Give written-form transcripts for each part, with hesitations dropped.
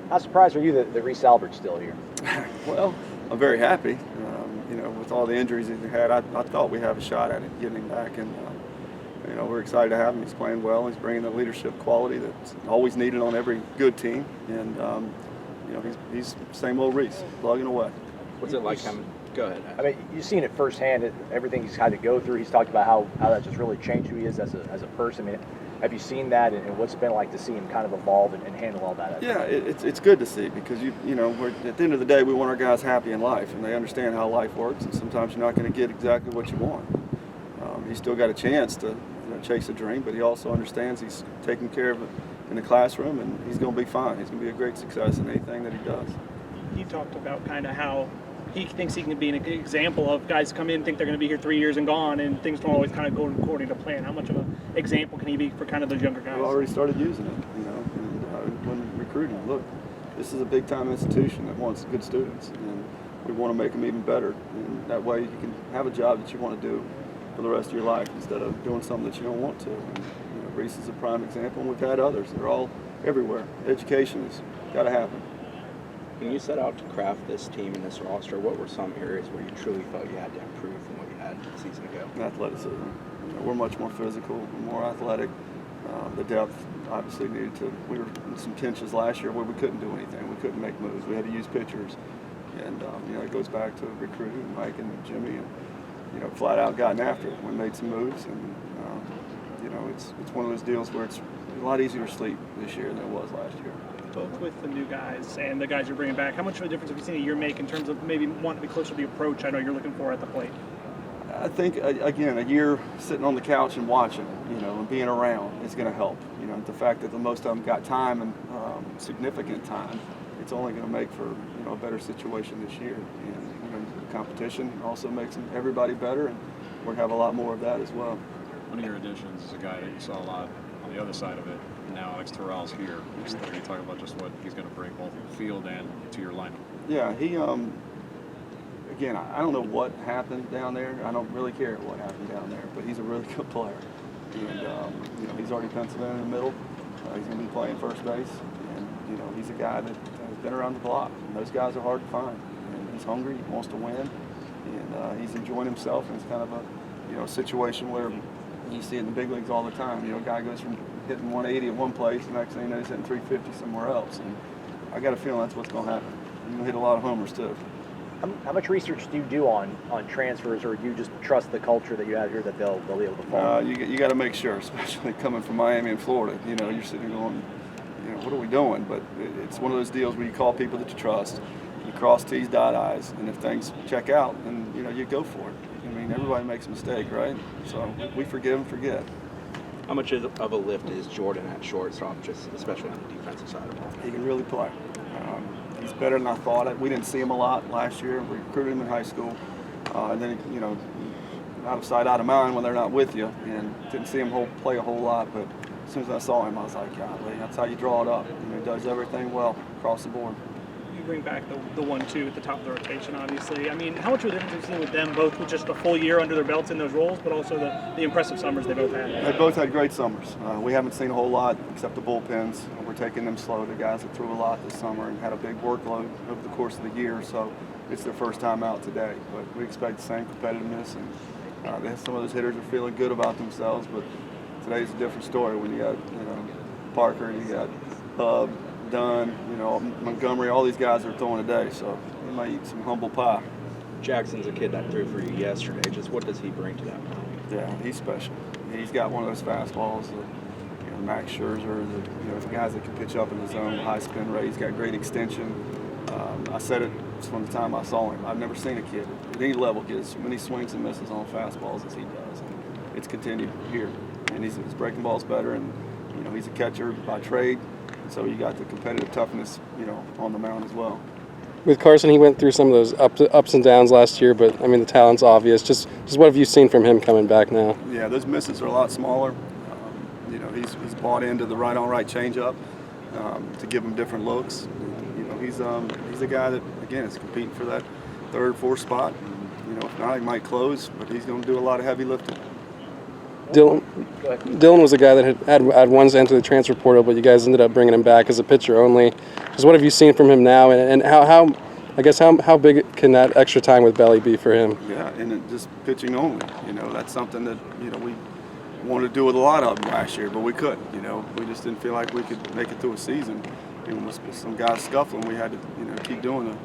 How surprised are you that Reese Albert's still here? Well, I'm very happy. With all the injuries that he had, I thought we have a shot at it, getting him back, and we're excited to have him. He's playing well. He's bringing the leadership quality that's always needed on every good team, and he's same old Reese, plugging away. What's it like having? Go ahead. I mean, you've seen it firsthand, everything he's had to go through. He's talked about how that just really changed who he is as a person. I mean, have you seen that, and what's it been like to see him kind of evolve and handle all that? Yeah, it's good to see, because we're, at the end of the day, we want our guys happy in life, and they understand how life works, and sometimes you're not going to get exactly what you want. He's still got a chance to chase a dream, but he also understands he's taken care of it in the classroom, and he's going to be fine. He's going to be a great success in anything that he does. He talked about kind of how he thinks he can be an example of guys come in, think they're going to be here 3 years and gone, and things don't always kind of go according to plan. How much of an example can he be for kind of those younger guys? We've already started using it, and when recruiting. Look, this is a big-time institution that wants good students, and we want to make them even better. And that way you can have a job that you want to do for the rest of your life instead of doing something that you don't want to. And, Reese is a prime example, and we've had others. They're all everywhere. Education has got to happen. When you set out to craft this team and this roster, what were some areas where you truly felt you had to improve from what you had a season ago? Athleticism. We're much more physical, we're more athletic. The depth obviously needed to. We were in some pinches last year where we couldn't do anything. We couldn't make moves. We had to use pitchers, and it goes back to recruiting Mike and Jimmy, and flat out gotten after it. We made some moves, and it's one of those deals where it's a lot easier to sleep this year than it was last year. Both with the new guys and the guys you're bringing back, how much of a difference have you seen a year make in terms of maybe wanting to be closer to the approach I know you're looking for at the plate? I think, again, a year sitting on the couch and watching, and being around is going to help. The fact that the most of them got time and significant time, it's only going to make for a better situation this year. And the competition also makes everybody better, and we're going to have a lot more of that as well. One of your additions is a guy that you saw a lot on the other side of it. Now Alex Terrell's here. Just you talk about just what he's going to bring both field and to your lineup. Yeah, he again, I don't know what happened down there. I don't really care what happened down there, but he's a really good player. And he's already penciled in the middle. He's going to be playing first base, and he's a guy that has been around the block. And those guys are hard to find. And he's hungry. He wants to win, and he's enjoying himself. And it's kind of a situation where you see it in the big leagues all the time. A guy goes from hitting 180 at one place, and next thing you know, he's hitting 350 somewhere else. And I got a feeling that's what's going to happen. He's going to hit a lot of homers too. How much research do you do on transfers, or do you just trust the culture that you have here that they'll be able to follow? You got to make sure, especially coming from Miami and Florida. You're sitting going, what are we doing? But it's one of those deals where you call people that you trust, you cross T's, dot I's, and if things check out, then you go for it. Everybody makes a mistake, right? So we forgive and forget. How much of a lift is Jordan at shortstop, just especially on the defensive side of the ball? He can really play. He's better than I thought. We didn't see him a lot last year. We recruited him in high school, and then out of sight, out of mind when they're not with you, and didn't see him play a whole lot. But as soon as I saw him, I was like, golly, that's how you draw it up. He does everything well across the board. You bring back the 1-2 at the top of the rotation, obviously. How much of a difference have you seen with them, both with just a full year under their belts in those roles, but also the impressive summers they both had? They both had great summers. We haven't seen a whole lot except the bullpens. We're taking them slow. The guys that threw a lot this summer and had a big workload over the course of the year, so it's their first time out today. But we expect the same competitiveness, and some of those hitters are feeling good about themselves, but today's a different story when you got Parker, you got Hub, Dunn, Montgomery, all these guys are throwing today, so you might eat some humble pie. Jackson's a kid that threw for you yesterday. Just what does he bring to that mound? Yeah, he's special. He's got one of those fastballs that, Max Scherzer, the guys that can pitch up in the zone, high spin rate. He's got great extension. I said it from the time I saw him. I've never seen a kid at any level get as many swings and misses on fastballs as he does. And it's continued here, and his breaking ball's better, and he's a catcher by trade. So you got the competitive toughness, on the mound as well. With Carson, he went through some of those ups and downs last year, but the talent's obvious. Just what have you seen from him coming back now? Yeah, those misses are a lot smaller. He's bought into the right-on-right changeup to give him different looks. He's a guy that again is competing for that third, fourth spot. If not, he might close, but he's going to do a lot of heavy lifting. Dylan, Go ahead. Dylan was a guy that had once entered the transfer portal, but you guys ended up bringing him back as a pitcher only. Just what have you seen from him now, and how big can that extra time with Belly be for him? Yeah, and just pitching only. That's something that we wanted to do with a lot of them last year, but we couldn't. We just didn't feel like we could make it through a season. And with some guys scuffling, we had to keep doing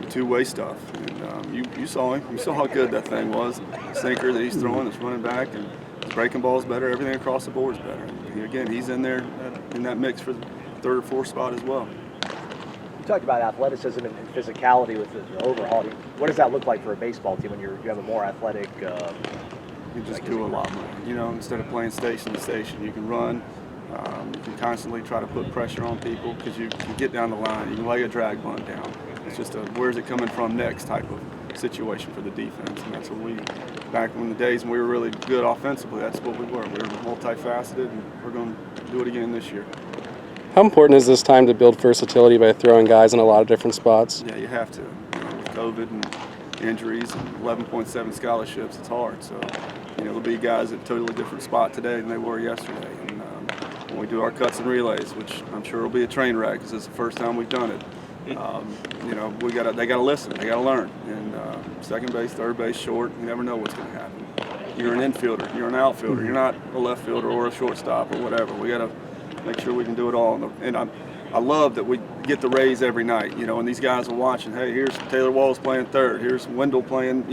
the two-way stuff. And you saw him. You saw how good that thing was. The sinker that he's throwing, that's running back, and his breaking ball is better. Everything across the board is better. And again, he's in there in that mix for the third or fourth spot as well. You talked about athleticism and physicality with the overhaul. What does that look like for a baseball team when you have a more athletic? You just do a lot more. Instead of playing station to station, you can run. You can constantly try to put pressure on people because you can get down the line. You can lay a drag bunt down. It's just a where's it coming from next type of situation for the defense. And that's what back in the days when we were really good offensively, that's what we were. We were multifaceted, and we're going to do it again this year. How important is this time to build versatility by throwing guys in a lot of different spots? Yeah, you have to. With COVID and injuries and 11.7 scholarships, it's hard. So, there'll be guys at a totally different spot today than they were yesterday. And when we do our cuts and relays, which I'm sure will be a train wreck because it's the first time we've done it, they got to listen, they got to learn. And second base, third base, short, you never know what's going to happen. You're an infielder, you're an outfielder, you're not a left fielder or a shortstop or whatever. We got to make sure we can do it all. And I love that we get the raise every night, and these guys are watching. Hey, here's Taylor Walls playing third. Here's Wendell playing.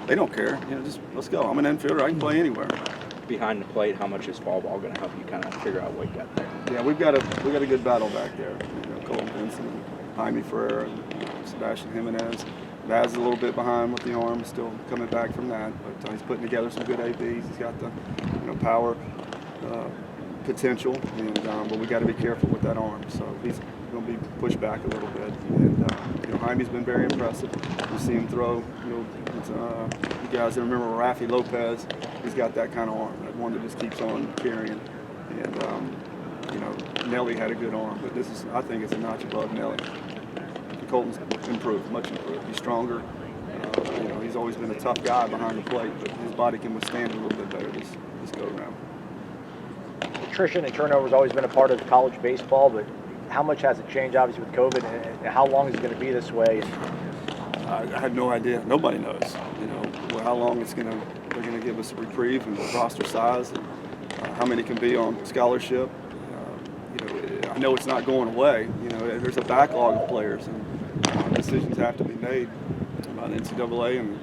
They don't care. Just let's go. I'm an infielder. I can play anywhere. Behind the plate, how much is fall ball going to help you kind of figure out what you got there? Yeah, we got a good battle back there. Colton Benson, and Jaime Ferreira, and Sebastian Jimenez. Vaz is a little bit behind with the arm, still coming back from that, but he's putting together some good ABs. He's got the power. Potential, but we got to be careful with that arm. So he's going to be pushed back a little bit. And Jaime's been very impressive. You see him throw. You guys that remember Rafi Lopez? He's got that kind of arm. That one that just keeps on carrying. And Nelly had a good arm, but I think it's a notch above Nelly. Colton's improved, much improved. He's stronger. He's always been a tough guy behind the plate, but his body can withstand a little bit better this go around. Attrition and turnover has always been a part of college baseball, but how much has it changed, obviously, with COVID, and how long is it going to be this way? I have no idea. Nobody knows. How long they're going to give us a reprieve and roster size, and how many can be on scholarship. I know it's not going away. There's a backlog of players, and decisions have to be made by the NCAA, and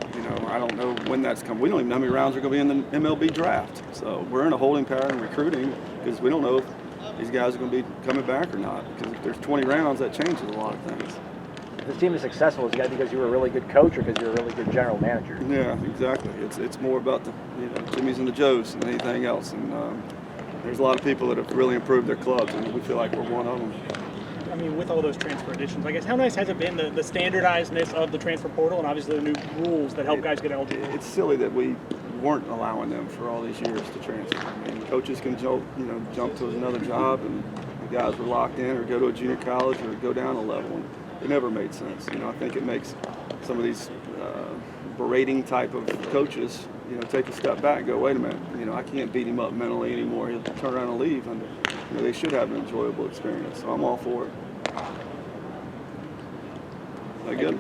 I don't know when that's coming. We don't even know how many rounds are going to be in the MLB draft. So we're in a holding pattern recruiting because we don't know if these guys are going to be coming back or not. Because if there's 20 rounds, that changes a lot of things. If the team is successful, is it because you were a really good coach or because you're a really good general manager? Yeah, exactly. It's more about the Jimmys and the Joes than anything else. And there's a lot of people that have really improved their clubs, and we feel like we're one of them. I mean, with all those transfer additions, I guess, how nice has it been, the standardizedness of the transfer portal and obviously the new rules that help guys get eligible? It's silly that we weren't allowing them for all these years to transfer. I mean, coaches can jump to another job, and the guys were locked in or go to a junior college or go down a level. And it never made sense. I think it makes some of these berating type of coaches, take a step back and go, wait a minute, I can't beat him up mentally anymore. He'll turn around and leave. And they should have an enjoyable experience. So I'm all for it. That good?